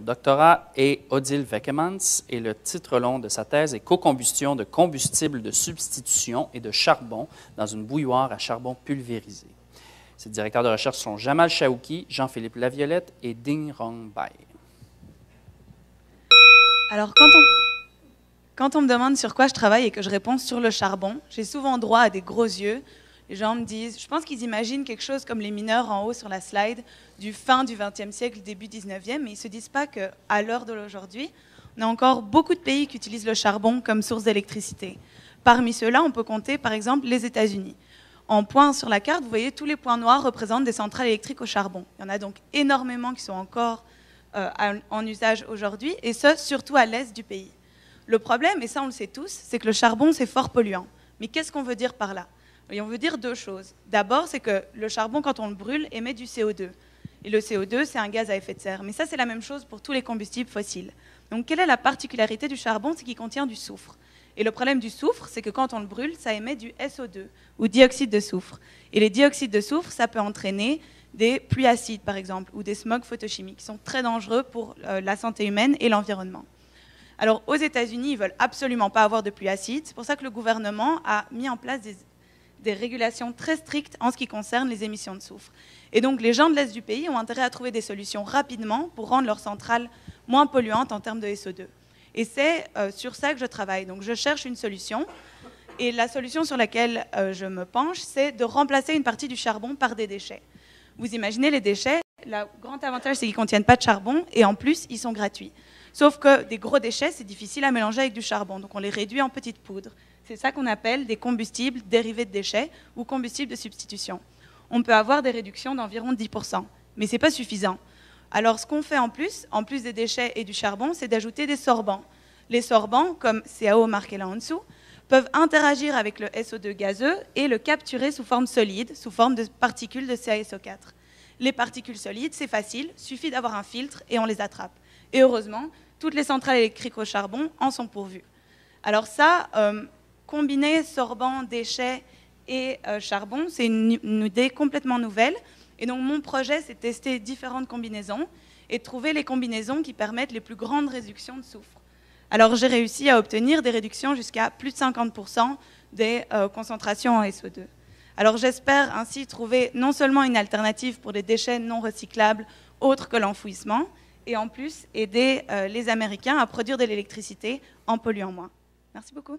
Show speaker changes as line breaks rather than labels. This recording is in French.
doctorat est Odile Wekemans et le titre long de sa thèse est Co-combustion de combustible de substitution et de charbon dans une bouilloire à charbon pulvérisé. Ses directeurs de recherche sont Jamal Chaouki, Jean-Philippe Laviolette et Ding Rong Bai.
Alors, quand on me demande sur quoi je travaille et que je réponds sur le charbon, j'ai souvent droit à des gros yeux. Les gens me disent, je pense qu'ils imaginent quelque chose comme les mineurs en haut sur la slide du fin du XXe siècle, début XIXe, mais ils ne se disent pas qu'à l'heure d'aujourd'hui, on a encore beaucoup de pays qui utilisent le charbon comme source d'électricité. Parmi ceux-là, on peut compter par exemple les États-Unis. En points sur la carte, vous voyez, tous les points noirs représentent des centrales électriques au charbon. Il y en a donc énormément qui sont encore en usage aujourd'hui, et ce, surtout à l'est du pays. Le problème, et ça on le sait tous, c'est que le charbon, c'est fort polluant. Mais qu'est-ce qu'on veut dire par là? Et on veut dire deux choses. D'abord, c'est que le charbon, quand on le brûle, émet du CO2. Et le CO2, c'est un gaz à effet de serre. Mais ça, c'est la même chose pour tous les combustibles fossiles. Donc, quelle est la particularité du charbon? C'est qu'il contient du soufre. Et le problème du soufre, c'est que quand on le brûle, ça émet du SO2, ou dioxyde de soufre. Et les dioxydes de soufre, ça peut entraîner des pluies acides, par exemple, ou des smogs photochimiques, qui sont très dangereux pour la santé humaine et l'environnement. Alors, aux États-Unis, ils ne veulent absolument pas avoir de pluies acides. C'est pour ça que le gouvernement a mis en place des régulations très strictes en ce qui concerne les émissions de soufre. Et donc, les gens de l'Est du pays ont intérêt à trouver des solutions rapidement pour rendre leurs centrales moins polluantes en termes de SO2. Et c'est sur ça que je travaille. Donc, je cherche une solution. Et la solution sur laquelle je me penche, c'est de remplacer une partie du charbon par des déchets. Vous imaginez les déchets, le grand avantage, c'est qu'ils ne contiennent pas de charbon, et en plus, ils sont gratuits. Sauf que des gros déchets, c'est difficile à mélanger avec du charbon, donc on les réduit en petites poudres. C'est ça qu'on appelle des combustibles dérivés de déchets ou combustibles de substitution. On peut avoir des réductions d'environ 10%, mais ce n'est pas suffisant. Alors ce qu'on fait en plus des déchets et du charbon, c'est d'ajouter des sorbants. Les sorbants, comme CaO marqué là en dessous, peuvent interagir avec le SO2 gazeux et le capturer sous forme solide, sous forme de particules de CaSO4. Les particules solides, c'est facile, suffit d'avoir un filtre et on les attrape. Et heureusement, toutes les centrales électriques au charbon en sont pourvues. Alors ça, combiner sorbants, déchets et charbon, c'est une idée complètement nouvelle. Et donc mon projet, c'est de tester différentes combinaisons et de trouver les combinaisons qui permettent les plus grandes réductions de soufre. Alors j'ai réussi à obtenir des réductions jusqu'à plus de 50% des concentrations en SO2. Alors j'espère ainsi trouver non seulement une alternative pour des déchets non recyclables autres que l'enfouissement, et en plus aider les Américains à produire de l'électricité en polluant moins. Merci beaucoup.